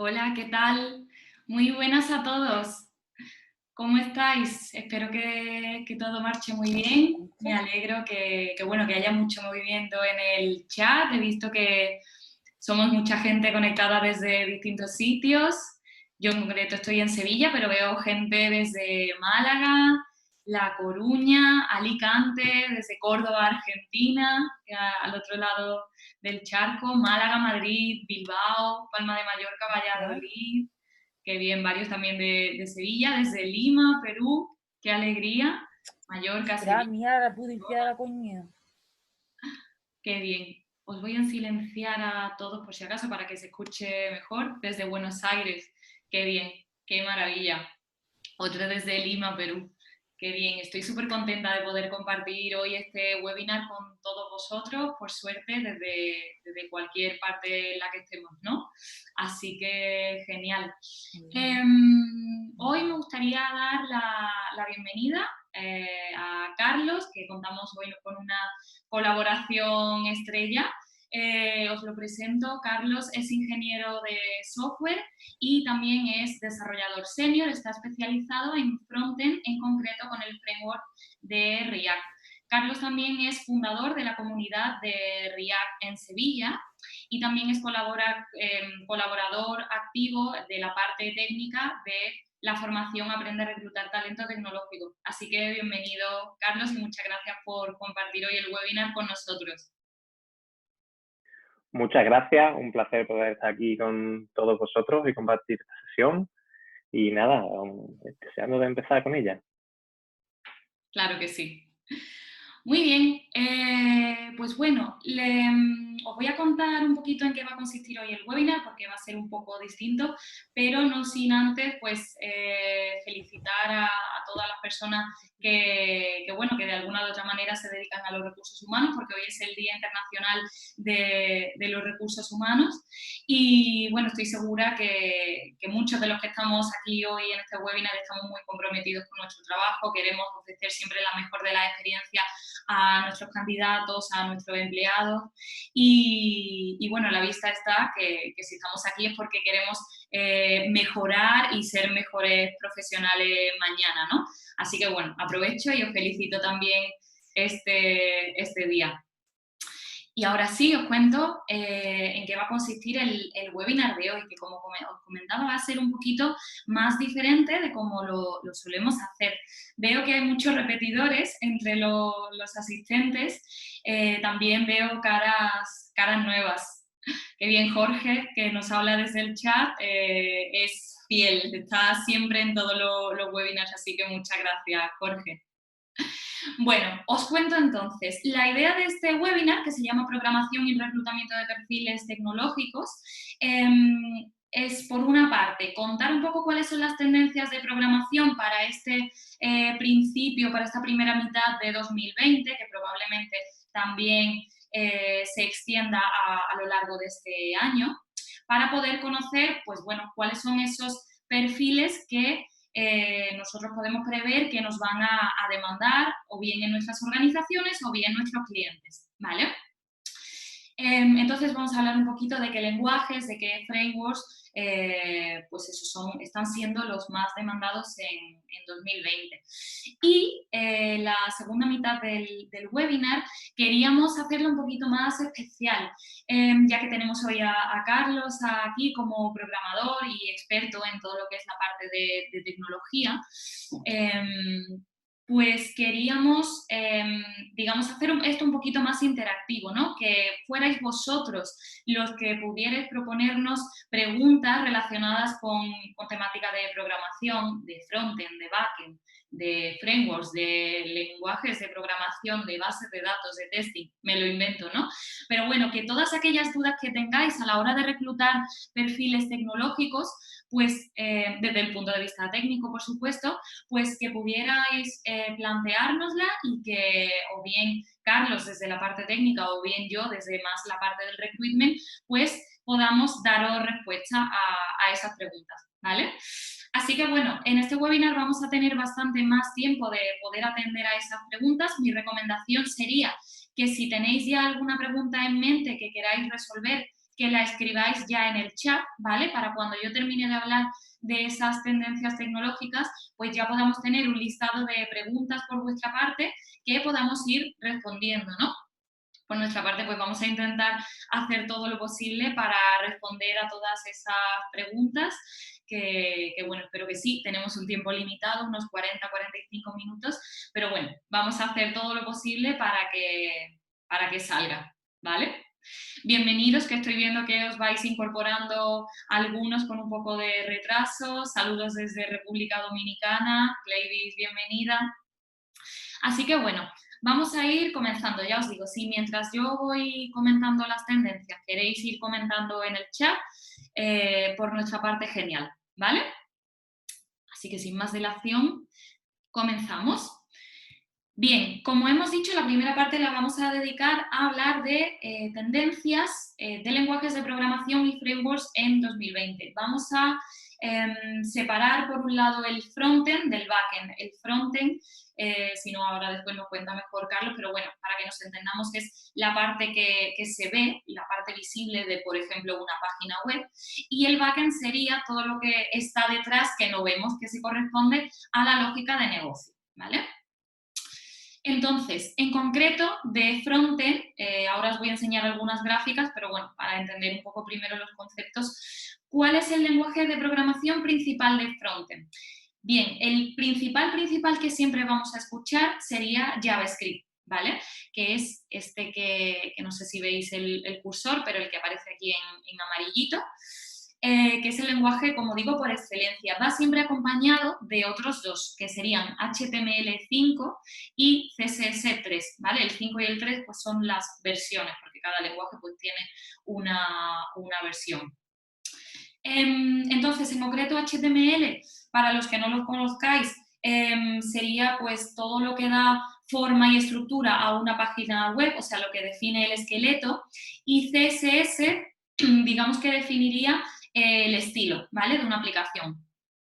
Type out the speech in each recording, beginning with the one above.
Hola, ¿qué tal? Muy buenas a todos. ¿Cómo estáis? Espero que todo marche muy bien. Me alegro bueno, que haya mucho movimiento en el chat. He visto que somos mucha gente conectada desde distintos sitios. Yo en concreto estoy en Sevilla, pero veo gente desde Málaga, La Coruña, Alicante, desde Córdoba, Argentina, al otro lado del charco, Málaga, Madrid, Bilbao, Palma de Mallorca, Ah, Valladolid. Qué bien, varios también de Sevilla, desde Lima, Perú. Qué alegría. Mallorca, ostras, Sevilla. mira la publicidad de la coña. Qué bien. Os voy a silenciar a todos por si acaso para que se escuche mejor desde Buenos Aires. Qué bien, qué maravilla. Otro desde Lima, Perú. Qué bien, estoy súper contenta de poder compartir hoy este webinar con todos vosotros, por suerte, desde cualquier parte en la que estemos, ¿no? Así que genial. Hoy me gustaría dar la bienvenida a Carlos, que contamos hoy con una colaboración estrella. Os lo presento, Carlos es ingeniero de software y también es desarrollador senior, está especializado en frontend, en concreto con el framework de React. Carlos también es fundador de la comunidad de React en Sevilla y también es colaborador activo de la parte técnica de la formación Aprende a reclutar talento tecnológico. Así que bienvenido, Carlos, y muchas gracias por compartir hoy el webinar con nosotros. Muchas gracias, un placer poder estar aquí con todos vosotros y compartir esta sesión. Y nada, deseando de empezar con ella. Claro que sí. Muy bien, pues bueno, os voy a contar un poquito en qué va a consistir hoy el webinar, porque va a ser un poco distinto, pero no sin antes pues, felicitar a todas las personas bueno, que de alguna u otra manera se dedican a los recursos humanos, porque hoy es el Día Internacional de los Recursos Humanos y bueno, estoy segura que muchos de los que estamos aquí hoy en este webinar estamos muy comprometidos con nuestro trabajo, queremos ofrecer siempre la mejor de las experiencias a nuestros candidatos, a nuestros empleados y bueno, a la vista está que si estamos aquí es porque queremos mejorar y ser mejores profesionales mañana, ¿no? Así que bueno, aprovecho y os felicito también este día. Y ahora sí, os cuento en qué va a consistir el webinar de hoy, que como os comentaba va a ser un poquito más diferente de como lo solemos hacer. Veo que hay muchos repetidores entre los asistentes, también veo caras nuevas. Qué bien, Jorge, que nos habla desde el chat, es fiel, está siempre en todos los webinars, así que muchas gracias, Jorge. Bueno, os cuento entonces. La idea de este webinar, que se llama Programación y Reclutamiento de Perfiles Tecnológicos, es, por una parte, contar un poco cuáles son las tendencias de programación para este principio, para esta primera mitad de 2020, que probablemente también se extienda a lo largo de este año, para poder conocer, pues bueno, cuáles son esos perfiles que nosotros podemos prever que nos van a demandar o bien en nuestras organizaciones o bien nuestros clientes, ¿vale? Entonces vamos a hablar un poquito de qué lenguajes, de qué frameworks, pues eso están siendo los más demandados en 2020. Y la segunda mitad del webinar queríamos hacerlo un poquito más especial, ya que tenemos hoy a Carlos aquí como programador y experto en todo lo que es la parte de tecnología. Pues queríamos, digamos, hacer esto un poquito más interactivo, ¿no? Que fuerais vosotros los que pudierais proponernos preguntas relacionadas con temática de programación, de frontend, de backend, de frameworks, de lenguajes de programación, de bases de datos, de testing, me lo invento, ¿no? Pero bueno, que todas aquellas dudas que tengáis a la hora de reclutar perfiles tecnológicos, pues desde el punto de vista técnico, por supuesto, pues que pudierais planteárnosla y que o bien Carlos desde la parte técnica o bien yo desde más la parte del recruitment, pues podamos daros respuesta a esas preguntas, ¿vale? Así que bueno, en este webinar vamos a tener bastante más tiempo de poder atender a esas preguntas. Mi recomendación sería que si tenéis ya alguna pregunta en mente que queráis resolver, que la escribáis ya en el chat, ¿vale? Para cuando yo termine de hablar de esas tendencias tecnológicas, pues ya podamos tener un listado de preguntas por vuestra parte que podamos ir respondiendo, ¿no? Por nuestra parte, pues vamos a intentar hacer todo lo posible para responder a todas esas preguntas, bueno, espero que sí, tenemos un tiempo limitado, unos 40-45 minutos, pero bueno, vamos a hacer todo lo posible para que salga, ¿vale? Bienvenidos, que estoy viendo que os vais incorporando algunos con un poco de retraso. Saludos desde República Dominicana. Gladys, bienvenida. Así que bueno, vamos a ir comenzando. Ya os digo, si mientras yo voy comentando las tendencias queréis ir comentando en el chat, por nuestra parte, genial, ¿vale? Así que sin más dilación, comenzamos. Bien, como hemos dicho, la primera parte la vamos a dedicar a hablar de tendencias de lenguajes de programación y frameworks en 2020. Vamos a separar por un lado el frontend del backend. El frontend, si no ahora después nos cuenta mejor Carlos, pero bueno, para que nos entendamos, es la parte que se ve, la parte visible de, por ejemplo, una página web, y el backend sería todo lo que está detrás que no vemos, que se corresponde a la lógica de negocio, ¿vale? Entonces, en concreto, de frontend, ahora os voy a enseñar algunas gráficas, pero bueno, para entender un poco primero los conceptos, ¿cuál es el lenguaje de programación principal de frontend? Bien, el principal que siempre vamos a escuchar sería JavaScript, ¿vale? Que es este que no sé si veis el cursor, pero el que aparece aquí en amarillito. Que es el lenguaje, como digo, por excelencia. Va siempre acompañado de otros dos, que serían HTML5 y CSS3, ¿vale? El 5 y el 3 pues, son las versiones, porque cada lenguaje pues, tiene una versión. Entonces, en concreto, HTML, para los que no lo conozcáis, sería pues todo lo que da forma y estructura a una página web, o sea, lo que define el esqueleto, y CSS, digamos que definiría el estilo, ¿vale? De una aplicación.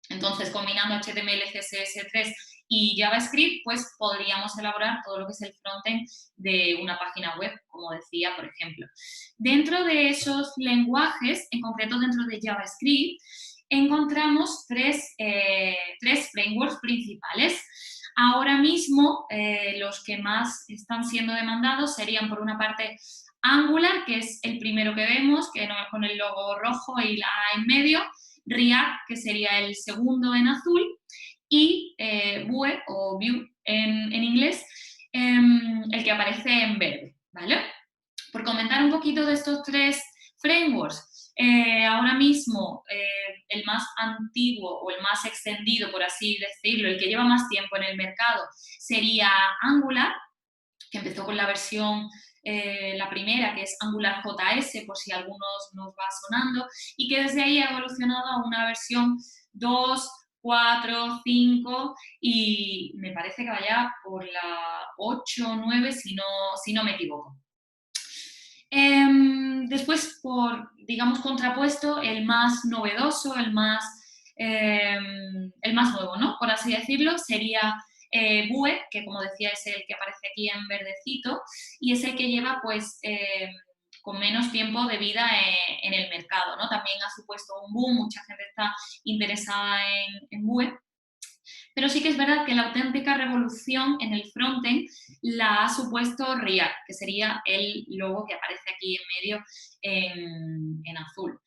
Entonces, combinando HTML, CSS3 y JavaScript, pues podríamos elaborar todo lo que es el frontend de una página web, como decía, por ejemplo. Dentro de esos lenguajes, en concreto dentro de JavaScript, encontramos tres frameworks principales. Ahora mismo, los que más están siendo demandados serían, por una parte, Angular, que es el primero que vemos, que con el logo rojo y la A en medio, React, que sería el segundo en azul, y Vue, o Vue en inglés, el que aparece en verde, ¿vale? Por comentar un poquito de estos tres frameworks, ahora mismo el más antiguo o el más extendido, por así decirlo, el que lleva más tiempo en el mercado, sería Angular, que empezó con la versión, la primera, que es Angular JS, por si a algunos nos va sonando, y que desde ahí ha evolucionado a una versión 2, 4, 5 y me parece que vaya por la 8 o 9 si no me equivoco. Después, por, digamos, contrapuesto, el más novedoso, el más nuevo, ¿no? Por así decirlo, sería Vue, que como decía es el que aparece aquí en verdecito, y es el que lleva, pues, con menos tiempo de vida en el mercado, ¿no? También ha supuesto un boom, mucha gente está interesada en Vue. Pero sí que es verdad que la auténtica revolución en el frontend la ha supuesto React, que sería el logo que aparece aquí en medio en azul.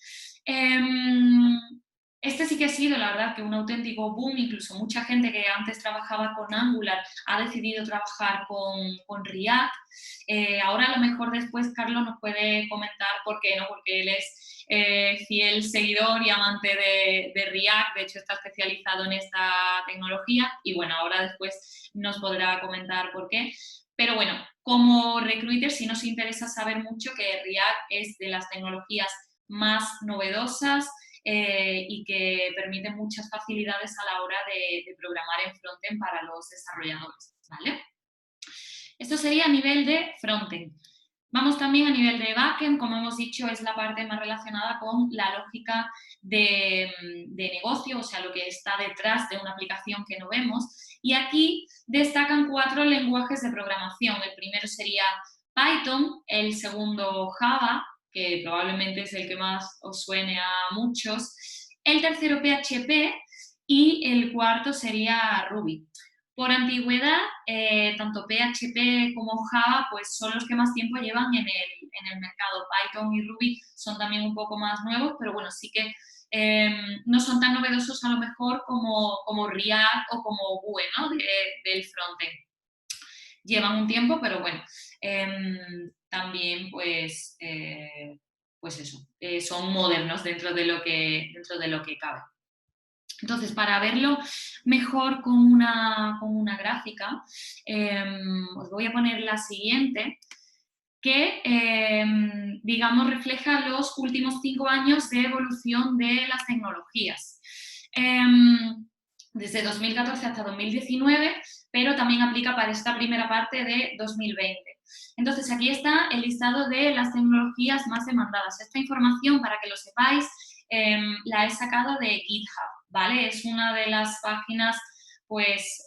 Este sí que ha sido, la verdad, que un auténtico boom. Incluso mucha gente que antes trabajaba con Angular ha decidido trabajar con React. Ahora a lo mejor después Carlos nos puede comentar por qué, ¿no? Porque él es fiel seguidor y amante de React, de hecho está especializado en esta tecnología y bueno, ahora después nos podrá comentar por qué. Pero bueno, como recruiter sí nos interesa saber mucho que React es de las tecnologías más novedosas y que permite muchas facilidades a la hora de programar en frontend para los desarrolladores, ¿vale? Esto sería a nivel de frontend. Vamos también a nivel de backend, como hemos dicho, es la parte más relacionada con la lógica de negocio, o sea, lo que está detrás de una aplicación que no vemos. Y aquí destacan 4 lenguajes de programación. El primero sería Python, el segundo Java, que probablemente es el que más os suene a muchos. El tercero PHP y el cuarto sería Ruby. Por antigüedad, tanto PHP como Java pues son los que más tiempo llevan en el mercado. Python y Ruby son también un poco más nuevos, pero bueno, sí que no son tan novedosos a lo mejor como React o como Vue, ¿no? Del frontend. Llevan un tiempo, pero bueno, también pues eso, son modernos dentro de lo que cabe. Entonces, para verlo mejor con una gráfica, os voy a poner la siguiente, que, digamos, refleja los últimos 5 años de evolución de las tecnologías. Desde 2014 hasta 2019, pero también aplica para esta primera parte de 2020. Entonces, aquí está el listado de las tecnologías más demandadas. Esta información, para que lo sepáis, la he sacado de GitHub, ¿vale? Es una de las páginas pues,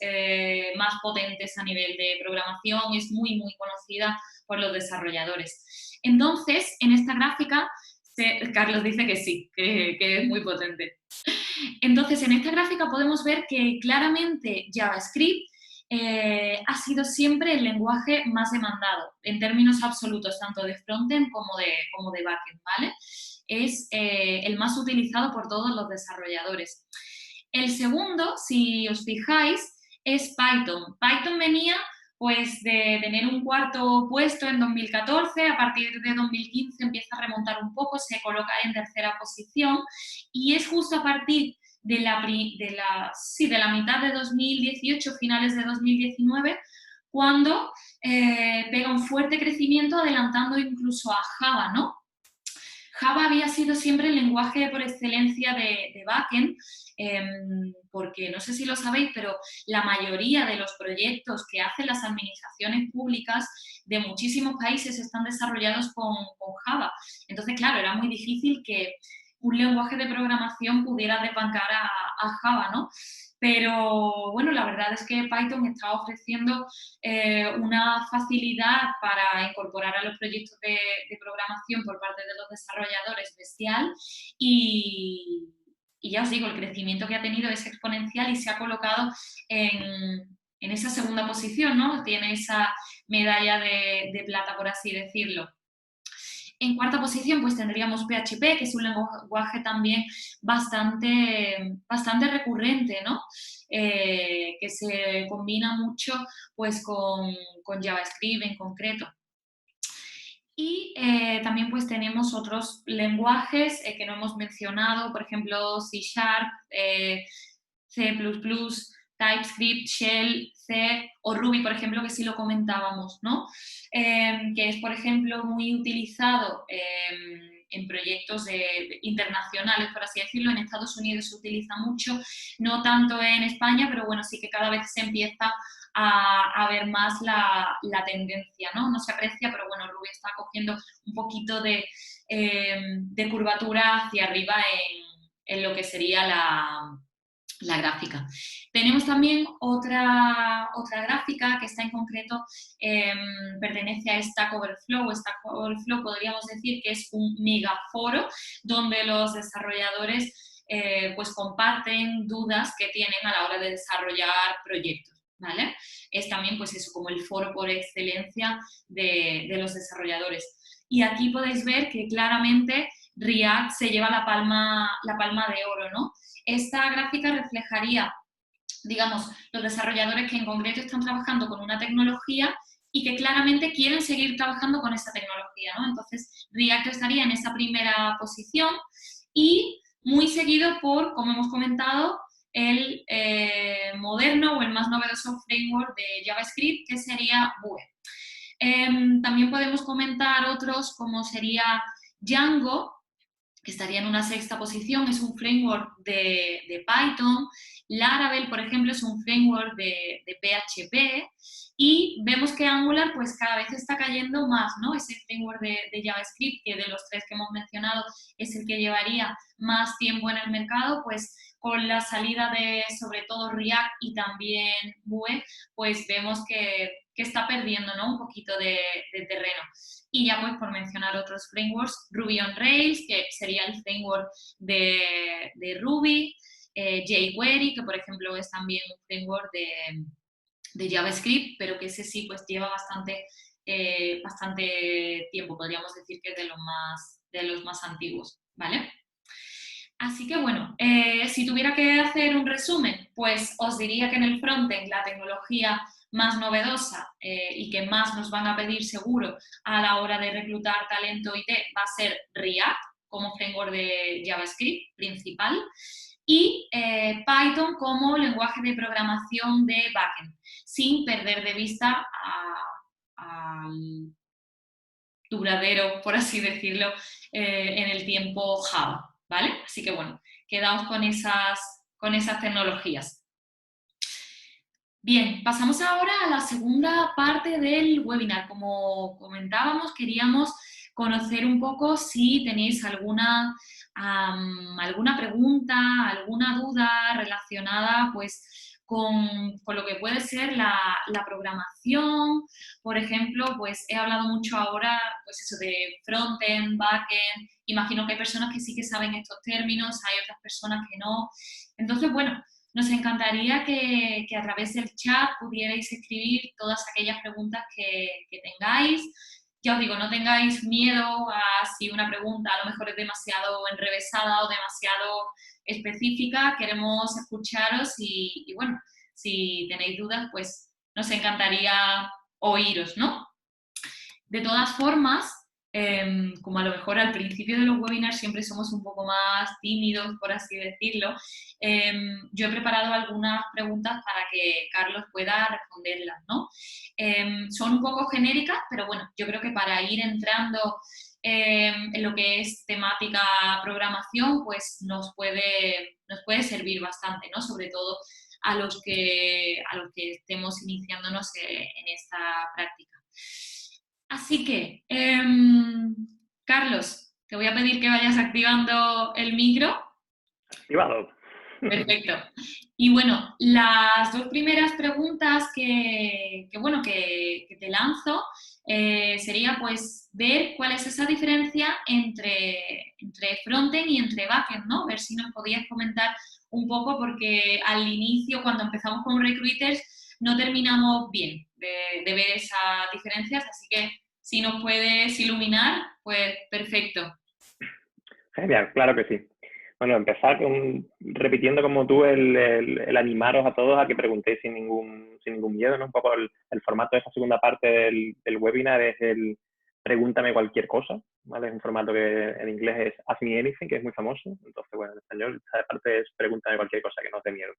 más potentes a nivel de programación, es muy, muy conocida por los desarrolladores. Entonces, en esta gráfica, Carlos dice que sí, que es muy potente. Entonces, en esta gráfica podemos ver que claramente JavaScript ha sido siempre el lenguaje más demandado en términos absolutos, tanto de frontend como de backend, ¿vale? Es el más utilizado por todos los desarrolladores. El segundo, si os fijáis, es Python. Python venía pues de tener un cuarto puesto en 2014, a partir de 2015 empieza a remontar un poco, se coloca en tercera posición y es justo a partir de la mitad de 2018, finales de 2019, cuando pega un fuerte crecimiento adelantando incluso a Java, ¿no? Java había sido siempre el lenguaje por excelencia de backend, porque no sé si lo sabéis, pero la mayoría de los proyectos que hacen las administraciones públicas de muchísimos países están desarrollados con Java. Entonces, claro, era muy difícil que un lenguaje de programación pudiera desbancar a Java, ¿no? Pero bueno, la verdad es que Python está ofreciendo una facilidad para incorporar a los proyectos de programación por parte de los desarrolladores bestial y ya os digo, el crecimiento que ha tenido es exponencial y se ha colocado en esa segunda posición, ¿no? Tiene esa medalla de plata, por así decirlo. En cuarta posición, pues tendríamos PHP, que es un lenguaje también bastante recurrente, ¿no? Que se combina mucho pues, con JavaScript en concreto. Y también pues tenemos otros lenguajes que no hemos mencionado, por ejemplo, C#, C++, TypeScript, Shell, C o Ruby, por ejemplo, que sí lo comentábamos, ¿no? Que es, por ejemplo, muy utilizado en proyectos internacionales, por así decirlo. En Estados Unidos se utiliza mucho, no tanto en España, pero bueno, sí que cada vez se empieza a ver más la tendencia, ¿no? No se aprecia, pero bueno, Ruby está cogiendo un poquito de curvatura hacia arriba en lo que sería la gráfica. Tenemos también otra gráfica que está en concreto, pertenece a Stack Overflow. Stack Overflow podríamos decir que es un megaforo donde los desarrolladores pues comparten dudas que tienen a la hora de desarrollar proyectos, ¿vale? Es también pues eso, como el foro por excelencia de los desarrolladores. Y aquí podéis ver que claramente React se lleva la palma de oro, ¿no? Esta gráfica reflejaría, digamos, los desarrolladores que en concreto están trabajando con una tecnología y que claramente quieren seguir trabajando con esa tecnología, ¿no? Entonces, React estaría en esa primera posición y muy seguido por, como hemos comentado, el moderno o el más novedoso framework de JavaScript, que sería Vue. También podemos comentar otros como sería Django, que estaría en una sexta posición, es un framework de Python. Laravel, por ejemplo, es un framework de PHP. Y vemos que Angular pues cada vez está cayendo más, ¿no? Ese framework de JavaScript, que de los tres que hemos mencionado es el que llevaría más tiempo en el mercado, pues con la salida de sobre todo React y también Vue, pues vemos que que está perdiendo, ¿no? Un poquito de terreno. Y ya pues por mencionar otros frameworks, Ruby on Rails, que sería el framework de Ruby, jQuery, que por ejemplo es también un framework de JavaScript, pero que ese sí pues lleva bastante tiempo, podríamos decir que es de los más antiguos, ¿vale? Así que bueno, si tuviera que hacer un resumen, pues os diría que en el frontend la tecnología más novedosa y que más nos van a pedir seguro a la hora de reclutar talento IT va a ser React como framework de JavaScript principal y Python como lenguaje de programación de backend, sin perder de vista al duradero, por así decirlo, en el tiempo Java, ¿vale? Así que bueno, quedaos con esas tecnologías. Bien, pasamos ahora a la segunda parte del webinar. Como comentábamos, queríamos conocer un poco si tenéis alguna pregunta, alguna duda relacionada pues, con lo que puede ser la programación. Por ejemplo, pues he hablado mucho ahora pues eso de frontend, backend. Imagino que hay personas que sí que saben estos términos, hay otras personas que no. Entonces, bueno, nos encantaría que a través del chat pudierais escribir todas aquellas preguntas que tengáis. Ya os digo, no tengáis miedo a si una pregunta a lo mejor es demasiado enrevesada o demasiado específica. Queremos escucharos y bueno, si tenéis dudas, pues nos encantaría oíros, ¿no? De todas formas, como a lo mejor al principio de los webinars siempre somos un poco más tímidos, por así decirlo, yo he preparado algunas preguntas para que Carlos pueda responderlas, ¿no? Son un poco genéricas, pero bueno, yo creo que para ir entrando en lo que es temática programación, pues nos puede servir bastante, ¿no? Sobre todo a los que estemos iniciándonos en esta práctica. Así que, Carlos, te voy a pedir que vayas activando el micro. Activado. Perfecto. Y bueno, las dos primeras preguntas que te lanzo sería pues ver cuál es esa diferencia entre frontend y entre backend, ¿no? Ver si nos podías comentar un poco porque al inicio, cuando empezamos con Recruiters, no terminamos bien de ver esas diferencias, así que si nos puedes iluminar, pues perfecto. Genial, claro que sí. Bueno, empezar repitiendo como tú el animaros a todos a que preguntéis sin ningún miedo, ¿no? Un poco el formato de esa segunda parte del webinar es el pregúntame cualquier cosa, ¿vale? Es un formato que en inglés es Ask Me Anything, que es muy famoso. Entonces, bueno, en español esta parte es pregúntame cualquier cosa, que no os dé miedo.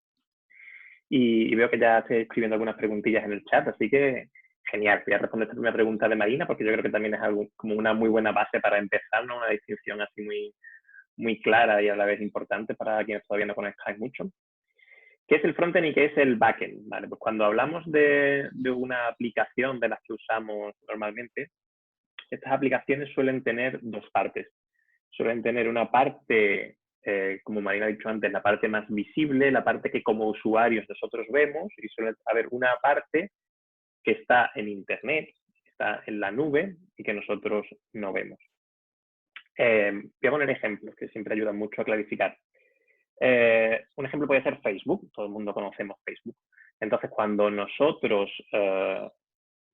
Y veo que ya estoy escribiendo algunas preguntillas en el chat, así que genial. Voy a responder esta primera pregunta de Marina, porque yo creo que también es algo como una muy buena base para empezar, ¿no? Una distinción así muy clara y a la vez importante para quienes todavía no conozcáis mucho. ¿Qué es el frontend y qué es el backend? Vale, pues cuando hablamos de una aplicación de las que usamos normalmente, estas aplicaciones suelen tener dos partes. Suelen tener una parte, como Marina ha dicho antes, la parte más visible, la parte que como usuarios nosotros vemos, y suele haber una parte que está en Internet, que está en la nube y que nosotros no vemos. Voy a poner ejemplos que siempre ayudan mucho a clarificar. Un ejemplo puede ser Facebook, todo el mundo conocemos Facebook. Entonces, cuando nosotros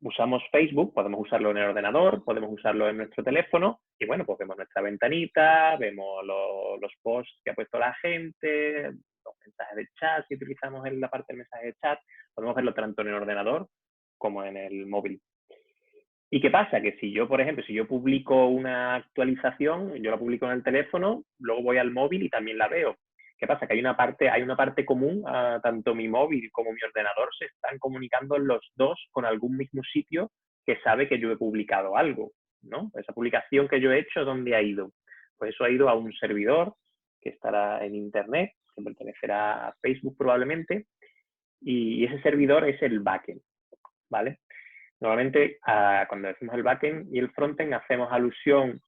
usamos Facebook, podemos usarlo en el ordenador, podemos usarlo en nuestro teléfono y bueno, pues vemos nuestra ventanita, vemos los posts que ha puesto la gente, los mensajes de chat, si utilizamos en la parte de mensajes de chat, podemos verlo tanto en el ordenador como en el móvil. ¿Y qué pasa? Que si yo, por ejemplo, si yo publico una actualización, yo la publico en el teléfono, luego voy al móvil y también la veo. ¿Qué pasa? Que hay una parte común, tanto mi móvil como mi ordenador se están comunicando los dos con algún mismo sitio que sabe que yo he publicado algo, ¿no? Esa publicación que yo he hecho, ¿dónde ha ido? Pues eso ha ido a un servidor que estará en Internet, que pertenecerá a Facebook probablemente, y ese servidor es el backend, ¿vale? Normalmente, cuando decimos el backend y el frontend, hacemos alusión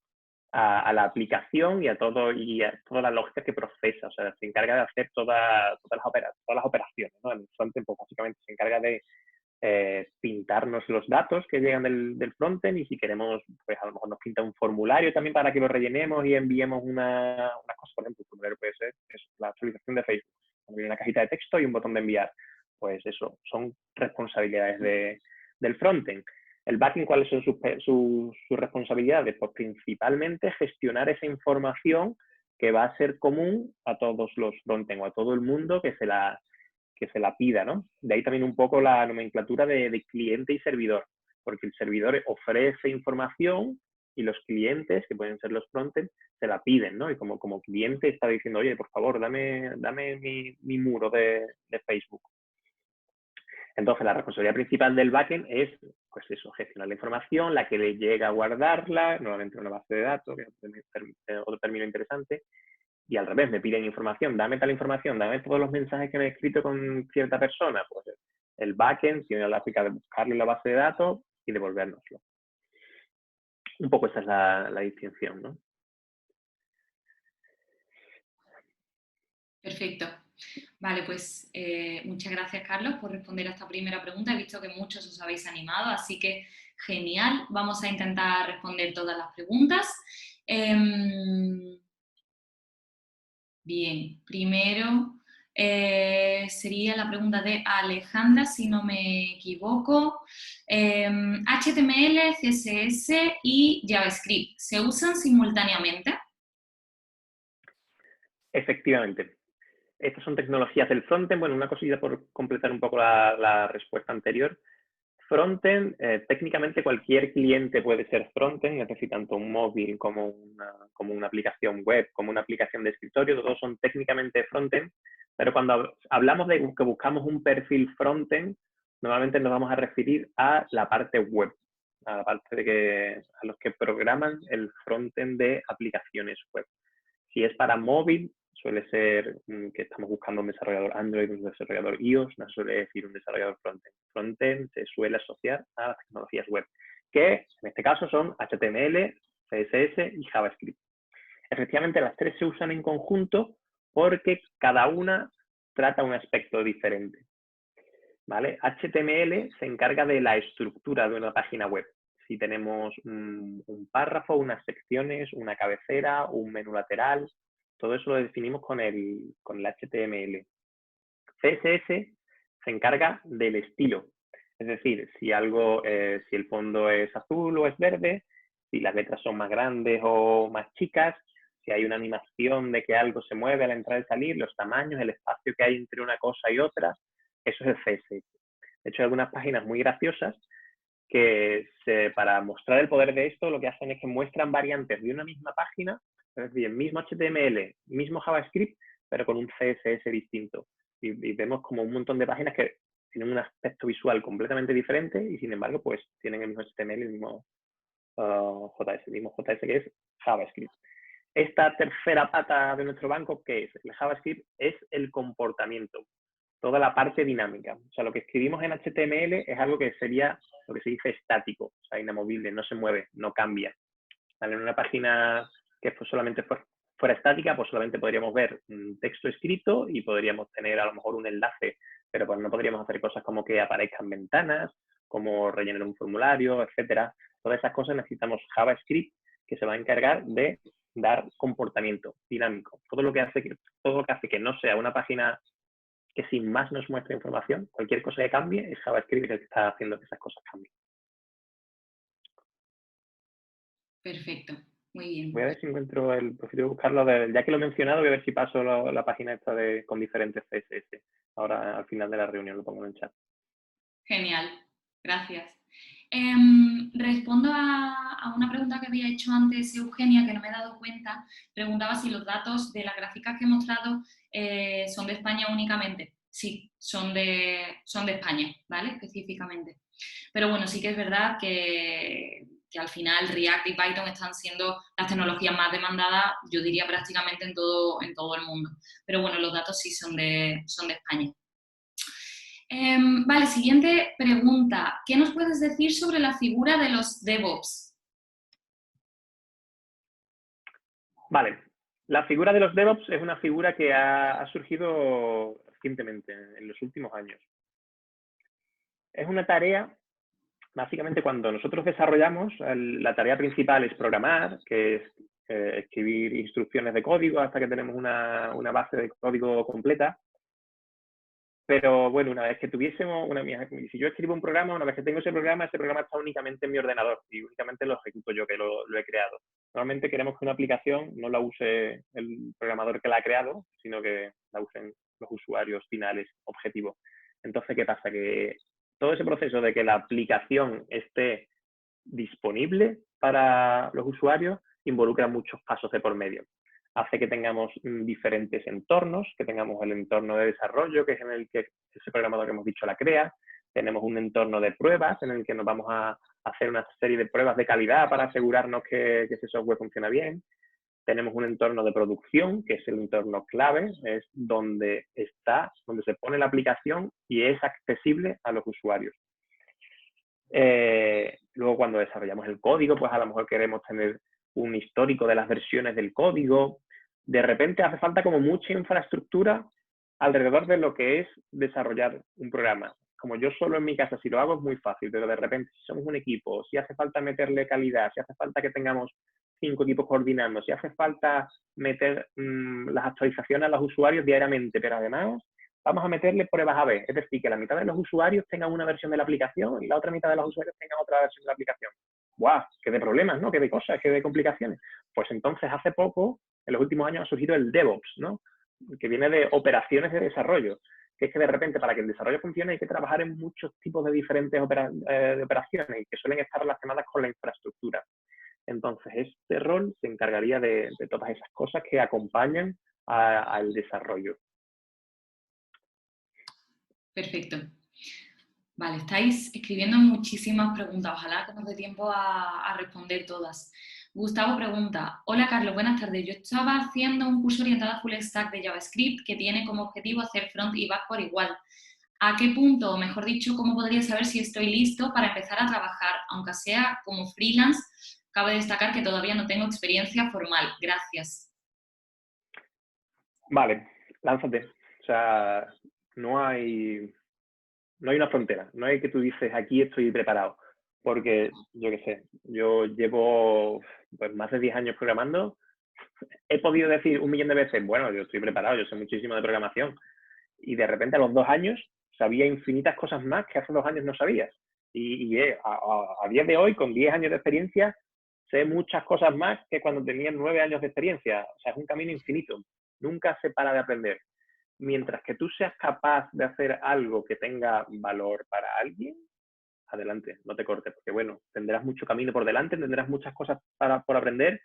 a la aplicación y a toda la lógica que procesa. O sea, se encarga de hacer todas las operaciones, ¿no? El frontend, pues, básicamente, se encarga de pintarnos los datos que llegan del frontend, y si queremos, pues a lo mejor nos pinta un formulario también para que lo rellenemos y enviemos una cosa. Por ejemplo, un formulario puede ser eso, la actualización de Facebook, una cajita de texto y un botón de enviar. Pues eso, son responsabilidades del frontend. ¿El backend cuáles son sus responsabilidades? Pues principalmente gestionar esa información que va a ser común a todos los frontend o a todo el mundo que se la pida, ¿no? De ahí también un poco la nomenclatura de cliente y servidor, porque el servidor ofrece información y los clientes, que pueden ser los frontend, se la piden, ¿no? Y como cliente está diciendo, oye, por favor, dame mi muro de Facebook. Entonces, la responsabilidad principal del backend es, pues eso, gestionar la información, la que le llega a guardarla, nuevamente en una base de datos, que es otro término interesante, y al revés, me piden información, dame tal información, dame todos los mensajes que me he escrito con cierta persona. Pues el backend tiene la lógica de buscarlo en la base de datos y devolvérnoslo. Un poco esa es la distinción, ¿no? Perfecto. Vale, pues muchas gracias, Carlos, por responder a esta primera pregunta. He visto que muchos os habéis animado, así que genial. Vamos a intentar responder todas las preguntas. Bien, primero sería la pregunta de Alejandra, si no me equivoco. HTML, CSS y JavaScript, ¿se usan simultáneamente? Efectivamente. Estas son tecnologías del frontend. Bueno, una cosilla por completar un poco la respuesta anterior. Frontend, técnicamente cualquier cliente puede ser frontend, es decir, tanto un móvil como una aplicación web, como una aplicación de escritorio, todos son técnicamente frontend, pero cuando hablamos de que buscamos un perfil frontend, normalmente nos vamos a referir a la parte web, a la parte a los que programan el frontend de aplicaciones web. Si es para móvil, suele ser que estamos buscando un desarrollador Android, un desarrollador iOS, no suele decir un desarrollador frontend. Frontend se suele asociar a las tecnologías web, que en este caso son HTML, CSS y JavaScript. Efectivamente, las tres se usan en conjunto porque cada una trata un aspecto diferente. ¿Vale? HTML se encarga de la estructura de una página web. Si tenemos un párrafo, unas secciones, una cabecera, un menú lateral, todo eso lo definimos con el HTML. CSS se encarga del estilo, es decir, si el fondo es azul o es verde, si las letras son más grandes o más chicas, si hay una animación de que algo se mueve al entrar y salir, los tamaños, el espacio que hay entre una cosa y otra, eso es el CSS. De hecho, hay algunas páginas muy graciosas que para mostrar el poder de esto, lo que hacen es que muestran variantes de una misma página, es decir, el mismo HTML, mismo JavaScript, pero con un CSS distinto. Y vemos como un montón de páginas que tienen un aspecto visual completamente diferente y, sin embargo, pues tienen el mismo HTML y el mismo JS, el mismo JS que es JavaScript. Esta tercera pata de nuestro banco, ¿qué es? El JavaScript es el comportamiento, toda la parte dinámica. O sea, lo que escribimos en HTML es algo que sería lo que se dice estático, o sea, inamovible, no se mueve, no cambia. ¿Vale? En una página que solamente fuera estática, pues solamente podríamos ver un texto escrito y podríamos tener a lo mejor un enlace, pero pues no podríamos hacer cosas como que aparezcan ventanas, como rellenar un formulario, etcétera. Todas esas cosas necesitamos JavaScript, que se va a encargar de dar comportamiento dinámico. Todo lo que hace que no sea una página que sin más nos muestre información, cualquier cosa que cambie, es JavaScript el que está haciendo que esas cosas cambien. Perfecto, muy bien. Voy a ver si encuentro prefiero buscarlo, ya que lo he mencionado, voy a ver si paso la página esta con diferentes CSS. Ahora al final de la reunión lo pongo en el chat. Genial, gracias. Respondo a una pregunta que había hecho antes Eugenia, que no me he dado cuenta. Preguntaba si los datos de las gráficas que he mostrado son de España únicamente. Sí, son de España, ¿vale? Específicamente. Pero bueno, sí que es verdad que al final React y Python están siendo las tecnologías más demandadas, yo diría prácticamente en todo el mundo. Pero bueno, los datos sí son de España. Vale, siguiente pregunta. ¿Qué nos puedes decir sobre la figura de los DevOps? Vale, la figura de los DevOps es una figura que ha surgido recientemente, en los últimos años. Es una tarea, básicamente cuando nosotros desarrollamos, la tarea principal es programar, que es escribir instrucciones de código hasta que tenemos una base de código completa. Pero bueno, una vez que tuviésemos, si yo escribo un programa, una vez que tengo ese programa está únicamente en mi ordenador y únicamente lo ejecuto yo, que lo he creado. Normalmente queremos que una aplicación no la use el programador que la ha creado, sino que la usen los usuarios finales, objetivos. Entonces, ¿qué pasa? Que todo ese proceso de que la aplicación esté disponible para los usuarios involucra muchos pasos de por medio. Hace que tengamos diferentes entornos, que tengamos el entorno de desarrollo, que es en el que ese programador que hemos dicho la crea. Tenemos un entorno de pruebas en el que nos vamos a hacer una serie de pruebas de calidad para asegurarnos que ese software funciona bien. Tenemos un entorno de producción, que es el entorno clave, es donde se pone la aplicación y es accesible a los usuarios. Luego, cuando desarrollamos el código, pues a lo mejor queremos tener un histórico de las versiones del código. De repente hace falta como mucha infraestructura alrededor de lo que es desarrollar un programa. Como yo solo en mi casa, si lo hago es muy fácil, pero de repente si somos un equipo, si hace falta meterle calidad, si hace falta que tengamos 5 equipos coordinando, si hace falta meter las actualizaciones a los usuarios diariamente, pero además vamos a meterle pruebas A/B, es decir, que la mitad de los usuarios tengan una versión de la aplicación y la otra mitad de los usuarios tengan otra versión de la aplicación. ¡Guau! ¡Qué de problemas, ¿no? ¡Qué de cosas, qué de complicaciones! Pues entonces hace poco, en los últimos años, ha surgido el DevOps, ¿no? Que viene de operaciones de desarrollo, que es que de repente para que el desarrollo funcione hay que trabajar en muchos tipos de diferentes operaciones y que suelen estar relacionadas con la infraestructura. Entonces, este rol se encargaría de todas esas cosas que acompañan al desarrollo. Perfecto. Vale, estáis escribiendo muchísimas preguntas. Ojalá que nos dé tiempo a responder todas. Gustavo pregunta: hola Carlos, buenas tardes. Yo estaba haciendo un curso orientado a full stack de JavaScript que tiene como objetivo hacer front y back por igual. ¿A qué punto, o mejor dicho, cómo podría saber si estoy listo para empezar a trabajar, aunque sea como freelance? Cabe destacar que todavía no tengo experiencia formal. Gracias. Vale, lánzate. O sea, no hay una frontera. No hay que tú dices, aquí estoy preparado. Porque, yo qué sé, yo llevo pues, más de 10 años programando. He podido decir 1.000.000 de veces, bueno, yo estoy preparado, yo sé muchísimo de programación. Y de repente a los 2 años sabía infinitas cosas más que hace 2 años no sabías. Y a día de hoy, con 10 años de experiencia, sé muchas cosas más que cuando tenía 9 años de experiencia. O sea, es un camino infinito. Nunca se para de aprender. Mientras que tú seas capaz de hacer algo que tenga valor para alguien, adelante, no te cortes, porque bueno, tendrás mucho camino por delante, tendrás muchas cosas por aprender,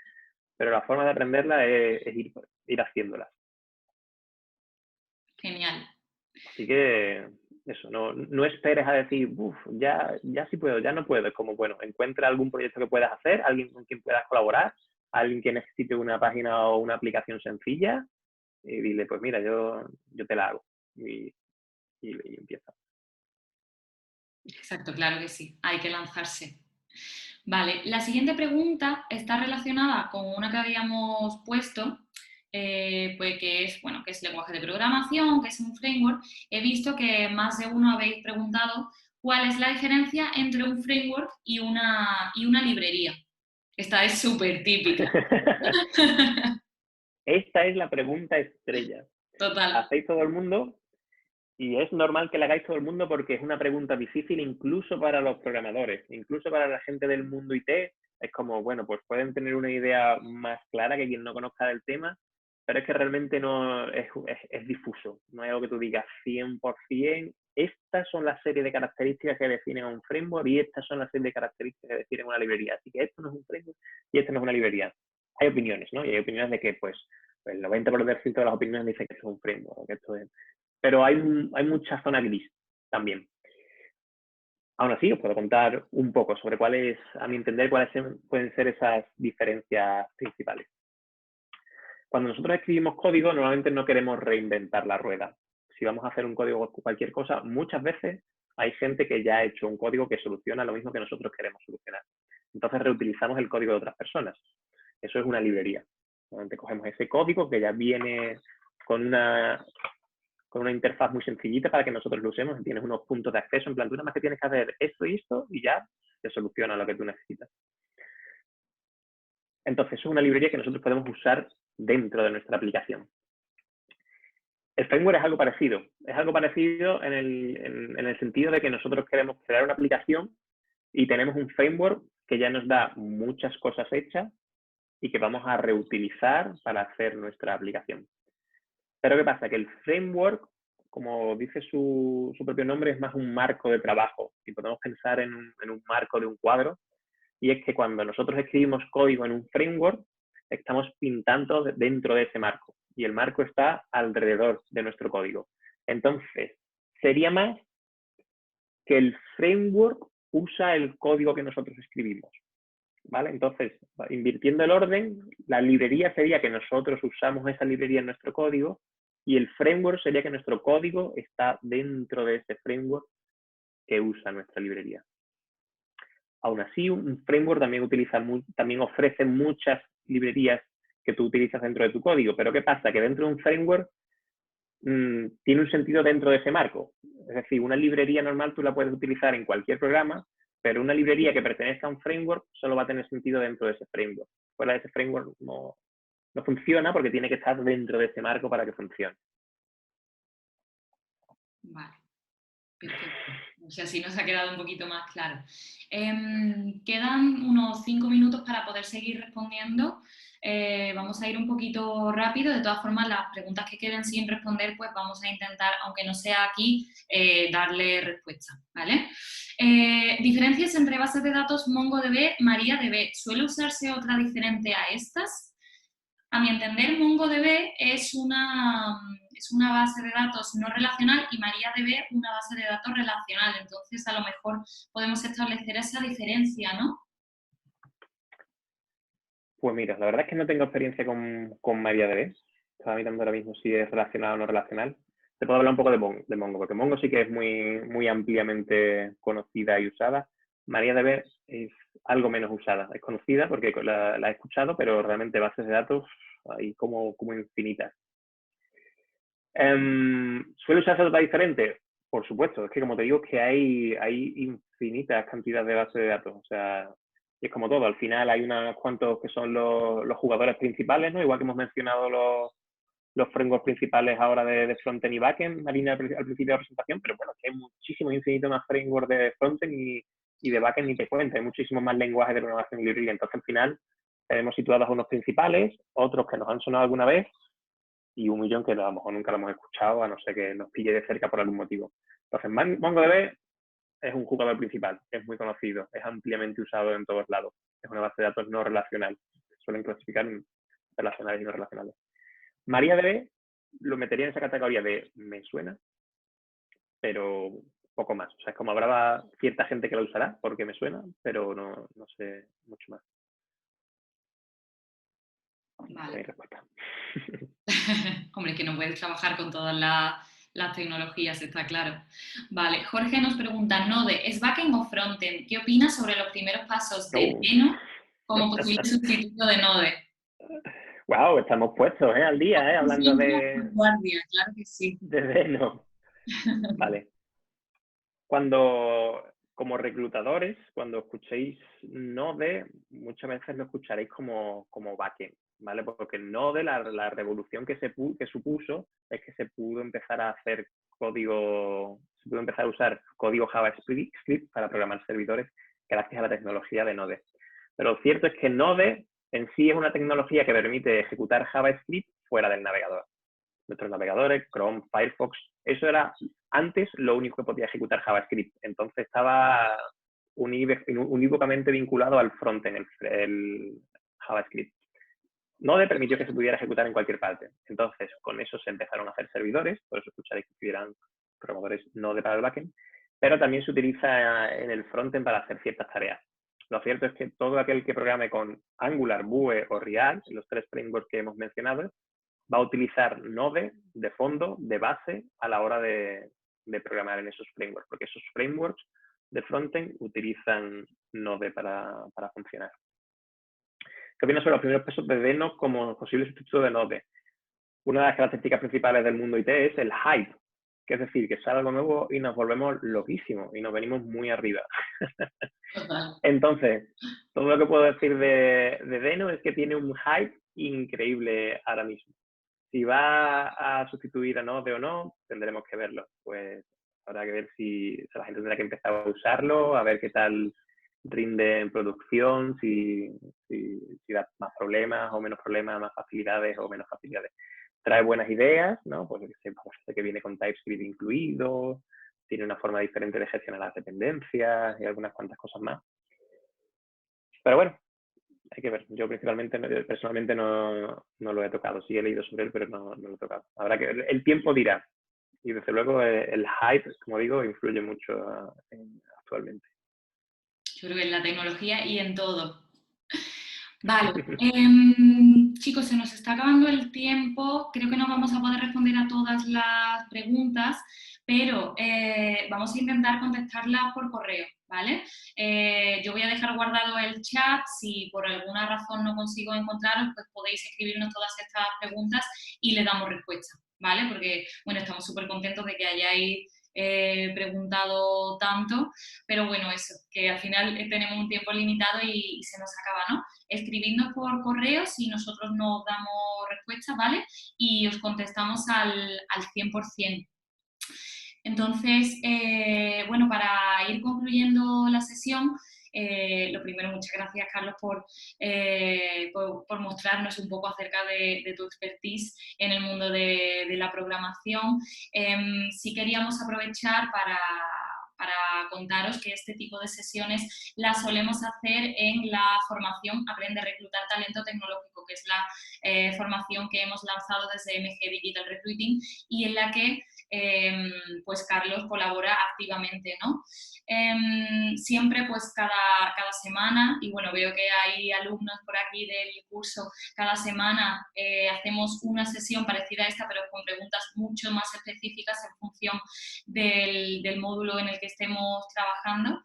pero la forma de aprenderla es ir haciéndolas. Genial. Así que eso, no esperes a decir, ya sí puedo, ya no puedo. Es como, bueno, encuentra algún proyecto que puedas hacer, alguien con quien puedas colaborar, alguien que necesite una página o una aplicación sencilla, y dile, pues mira, yo te la hago. Y empieza. Exacto, claro que sí. Hay que lanzarse. Vale, la siguiente pregunta está relacionada con una que habíamos puesto, pues que es lenguaje de programación, que es un framework. He visto que más de uno habéis preguntado cuál es la diferencia entre un framework y una librería. Esta es súper típica. Esta es la pregunta estrella. Total. Hacéis todo el mundo y es normal que la hagáis todo el mundo porque es una pregunta difícil incluso para los programadores, incluso para la gente del mundo IT. Es como, bueno, pues pueden tener una idea más clara que quien no conozca del tema, pero es que realmente no es difuso. No hay algo que tú digas 100%. Estas son las series de características que definen a un framework y estas son las series de características que definen una librería. Así que esto no es un framework y esto no es una librería. Hay opiniones, ¿no? Y hay opiniones de que, pues, el 90% de las opiniones dicen que esto es un framework, que esto es... Pero hay mucha zona gris también. Aún así, os puedo contar un poco sobre cuáles, a mi entender, cuáles pueden ser esas diferencias principales. Cuando nosotros escribimos código, normalmente no queremos reinventar la rueda. Si vamos a hacer un código o cualquier cosa, muchas veces hay gente que ya ha hecho un código que soluciona lo mismo que nosotros queremos solucionar. Entonces reutilizamos el código de otras personas. Eso es una librería. Normalmente cogemos ese código que ya viene con una con una interfaz muy sencillita para que nosotros lo usemos. Tienes unos puntos de acceso, en plan, tú nada más que tienes que hacer esto y esto y ya te soluciona lo que tú necesitas. Entonces, es una librería que nosotros podemos usar dentro de nuestra aplicación. El framework es algo parecido. Es algo parecido en el sentido de que nosotros queremos crear una aplicación y tenemos un framework que ya nos da muchas cosas hechas y que vamos a reutilizar para hacer nuestra aplicación. Pero ¿qué pasa? Que el framework, como dice su propio nombre, es más un marco de trabajo. Y podemos pensar en un marco de un cuadro. Y es que cuando nosotros escribimos código en un framework, estamos pintando dentro de ese marco. Y el marco está alrededor de nuestro código. Entonces, sería más que el framework usa el código que nosotros escribimos. ¿Vale? Entonces, invirtiendo el orden, la librería sería que nosotros usamos esa librería en nuestro código y el framework sería que nuestro código está dentro de ese framework que usa nuestra librería. Aún así, un framework también ofrece muchas librerías que tú utilizas dentro de tu código. Pero ¿qué pasa? Que dentro de un framework tiene un sentido dentro de ese marco. Es decir, una librería normal tú la puedes utilizar en cualquier programa, pero una librería que pertenezca a un framework solo va a tener sentido dentro de ese framework. Fuera de ese framework no funciona porque tiene que estar dentro de ese marco para que funcione. Vale, perfecto. O sea, así nos ha quedado un poquito más claro. Quedan unos 5 minutos para poder seguir respondiendo. Vamos a ir un poquito rápido. De todas formas, las preguntas que queden sin responder, pues vamos a intentar, aunque no sea aquí, darle respuesta, ¿vale? Diferencias entre bases de datos MongoDB, MariaDB. ¿Suele usarse otra diferente a estas? A mi entender, MongoDB es una base de datos no relacional y MariaDB una base de datos relacional. Entonces, a lo mejor podemos establecer esa diferencia, ¿no? Pues mira, la verdad es que no tengo experiencia con MariaDB. Estaba mirando ahora mismo si es relacional o no relacional. Te puedo hablar un poco de Mongo, porque Mongo sí que es muy ampliamente conocida y usada. MariaDB es algo menos usada. Es conocida porque la he escuchado, pero realmente bases de datos hay como infinitas. ¿Suele usarse otra diferente? Por supuesto, es que como te digo, que hay infinitas cantidades de bases de datos. O sea, es como todo, al final hay unos cuantos que son los jugadores principales, ¿no? Igual que hemos mencionado los frameworks principales ahora de frontend y backend, Marina al principio de la presentación, pero bueno, que hay muchísimos, infinito más frameworks de frontend y de backend ni te cuento, hay muchísimos más lenguajes de programación libre. Entonces al final tenemos situados unos principales, otros que nos han sonado alguna vez y un millón que a lo mejor nunca lo hemos escuchado, a no ser que nos pille de cerca por algún motivo. Entonces, MongoDB es un jugador principal, es muy conocido, es ampliamente usado en todos lados. Es una base de datos no relacional. Se suelen clasificar en relacionales y no relacionales. MariaDB lo metería en esa categoría de me suena, pero poco más. O sea, es como habrá cierta gente que lo usará porque me suena, pero no sé mucho más. Vale. No hay respuesta. Hombre, que no puedes trabajar con todas las tecnologías, está claro. Vale, Jorge nos pregunta, Node, ¿es backend o frontend? ¿Qué opinas sobre los primeros pasos de Deno como posible sustituto de Node? Wow, estamos puestos al día, hablando de Guardia, claro que sí. Deno. Vale. Como reclutadores, cuando escuchéis Node, muchas veces lo escucharéis como backend, ¿vale? Porque Node, la revolución que supuso es que se pudo empezar a hacer código, se pudo empezar a usar código JavaScript para programar servidores gracias a la tecnología de Node. Pero lo cierto es que Node en sí es una tecnología que permite ejecutar JavaScript fuera del navegador. Nuestros navegadores, Chrome, Firefox, eso era antes lo único que podía ejecutar JavaScript. Entonces estaba unívocamente vinculado al frontend, el JavaScript. Node permitió que se pudiera ejecutar en cualquier parte. Entonces, con eso se empezaron a hacer servidores, por eso escucharéis que tuvieran programadores Node para el backend, pero también se utiliza en el frontend para hacer ciertas tareas. Lo cierto es que todo aquel que programe con Angular, Vue o React, los tres frameworks que hemos mencionado, va a utilizar Node de fondo, de base, a la hora de programar en esos frameworks, porque esos frameworks de frontend utilizan Node para funcionar. ¿Qué opinas sobre los primeros pasos de Deno como posible sustituto de Node? una de las características principales del mundo IT es el hype, que es decir, que sale algo nuevo y nos volvemos loquísimos y nos venimos muy arriba. Total. Entonces, todo lo que puedo decir de Deno es que tiene un hype increíble ahora mismo. Si va a sustituir a Node o no, tendremos que verlo. Pues habrá que ver si la gente tendrá que empezar a usarlo, a ver qué tal rinde en producción, si da más problemas o menos problemas, más facilidades o menos facilidades. Trae buenas ideas, ¿no? Pues parece que viene con TypeScript incluido, tiene una forma diferente de gestionar las dependencias y algunas cuantas cosas más. Pero bueno, hay que ver. Yo principalmente, personalmente no lo he tocado. Sí he leído sobre él, pero no lo he tocado. Habrá que el tiempo dirá. Y desde luego el hype, como digo, influye mucho actualmente. Yo creo que en la tecnología y en todo. Vale, chicos, se nos está acabando el tiempo. Creo que no vamos a poder responder a todas las preguntas, pero vamos a intentar contestarlas por correo, ¿vale? Yo voy a dejar guardado el chat. Si por alguna razón no consigo encontraros, pues podéis escribirnos todas estas preguntas y le damos respuesta, ¿vale? Porque, bueno, estamos súper contentos de que hayáis preguntado tanto, pero bueno, eso, que al final tenemos un tiempo limitado y se nos acaba, ¿no? Escribidnos por correo si nosotros nos damos respuesta, ¿vale? Y os contestamos al 100%. Entonces, bueno, para ir concluyendo la sesión, lo primero, muchas gracias, Carlos, por mostrarnos un poco acerca de tu expertise en el mundo de la programación. Sí queríamos aprovechar para contaros que este tipo de sesiones las solemos hacer en la formación Aprende a reclutar talento tecnológico, que es la formación que hemos lanzado desde MG Digital Recruiting y en la que pues Carlos colabora activamente, ¿no? Siempre pues cada semana, y bueno, veo que hay alumnos por aquí del curso, cada semana hacemos una sesión parecida a esta, pero con preguntas mucho más específicas en función del módulo en el que estemos trabajando.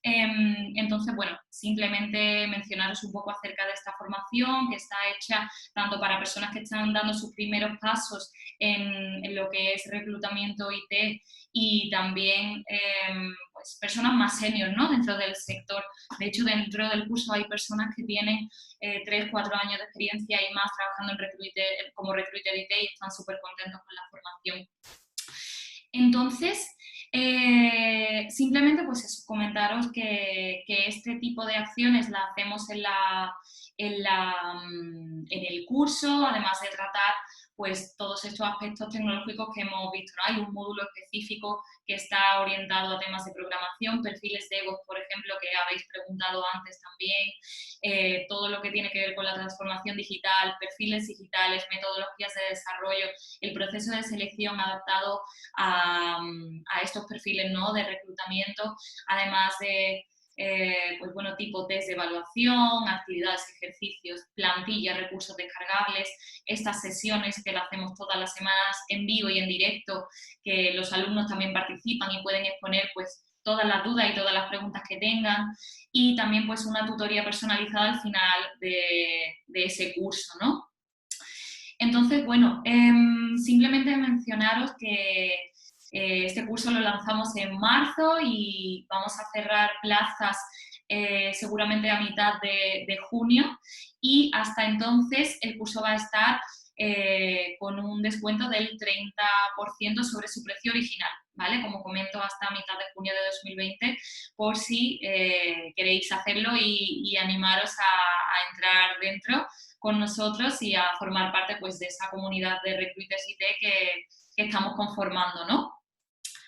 Entonces, bueno, simplemente mencionaros un poco acerca de esta formación que está hecha tanto para personas que están dando sus primeros pasos en lo que es reclutamiento IT y también pues, personas más senior, ¿no? Dentro del sector. De hecho, dentro del curso hay personas que tienen 3, 4 años de experiencia y más trabajando como recruiter IT y están súper contentos con la formación. Entonces, simplemente pues eso, comentaros que este tipo de acciones la hacemos en el curso, además de tratar pues todos estos aspectos tecnológicos que hemos visto, ¿no? Hay un módulo específico que está orientado a temas de programación, perfiles de DevOps, por ejemplo, que habéis preguntado antes también, todo lo que tiene que ver con la transformación digital, perfiles digitales, metodologías de desarrollo, el proceso de selección adaptado a estos perfiles, ¿no? De reclutamiento, además de pues bueno, tipo test de evaluación, actividades, ejercicios, plantillas, recursos descargables, estas sesiones que las hacemos todas las semanas en vivo y en directo, que los alumnos también participan y pueden exponer pues todas las dudas y todas las preguntas que tengan, y también pues una tutoría personalizada al final de ese curso, ¿no? Entonces, bueno, simplemente mencionaros que este curso lo lanzamos en marzo y vamos a cerrar plazas seguramente a mitad de junio, y hasta entonces el curso va a estar con un descuento del 30% sobre su precio original, ¿vale? Como comento, hasta mitad de junio de 2020, por si queréis hacerlo y animaros a entrar dentro con nosotros y a formar parte pues, de esa comunidad de recruiters IT que estamos conformando, ¿no?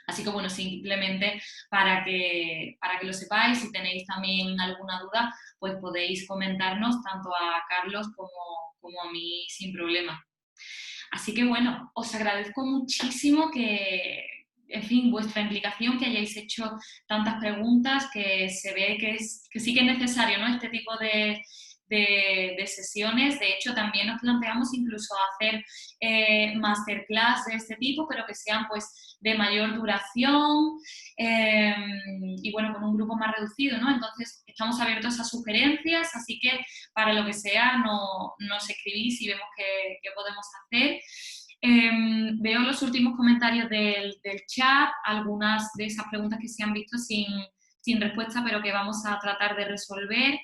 Así que, bueno, simplemente para que lo sepáis, si tenéis también alguna duda, pues podéis comentarnos tanto a Carlos como a mí sin problema. Así que, bueno, os agradezco muchísimo que, en fin, vuestra implicación, que hayáis hecho tantas preguntas, que se ve que sí que es necesario, ¿no? Este tipo de de sesiones. De hecho, también nos planteamos incluso hacer masterclass de este tipo, pero que sean pues de mayor duración y bueno, con un grupo más reducido, ¿no? Entonces, estamos abiertos a sugerencias, así que para lo que sea nos escribís y vemos qué podemos hacer. Veo los últimos comentarios del chat, algunas de esas preguntas que se han visto sin respuesta, pero que vamos a tratar de resolver.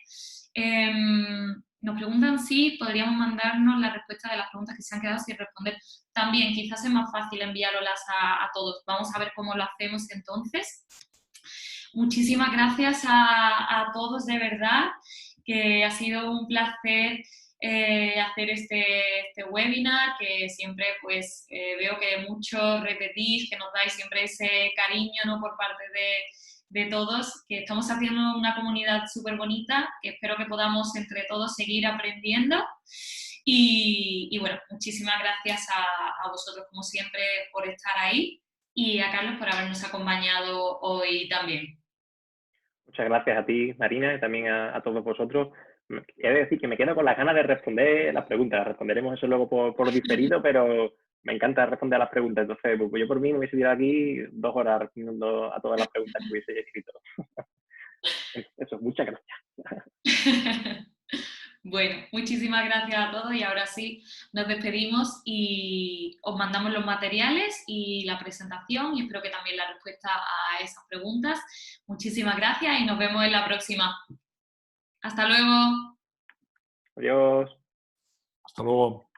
Nos preguntan si podríamos mandarnos la respuesta de las preguntas que se han quedado sin responder. También, quizás es más fácil enviároslas a todos. Vamos a ver cómo lo hacemos entonces. Muchísimas gracias a todos, de verdad, que ha sido un placer hacer este webinar, que siempre pues veo que muchos repetís, que nos dais siempre ese cariño, ¿no?, por parte de todos, que estamos haciendo una comunidad súper bonita, que espero que podamos entre todos seguir aprendiendo. Y bueno, muchísimas gracias a vosotros, como siempre, por estar ahí, y a Carlos por habernos acompañado hoy también. Muchas gracias a ti, Marina, y también a todos vosotros. He de decir que me quedo con las ganas de responder las preguntas. Responderemos eso luego por diferido, pero me encanta responder a las preguntas. Entonces, pues yo por mí me hubiese quedado aquí 2 horas respondiendo a todas las preguntas que hubiese escrito. Eso, muchas gracias. Bueno, muchísimas gracias a todos y ahora sí nos despedimos y os mandamos los materiales y la presentación y espero que también la respuesta a esas preguntas. Muchísimas gracias y nos vemos en la próxima. Hasta luego. Adiós. Hasta luego.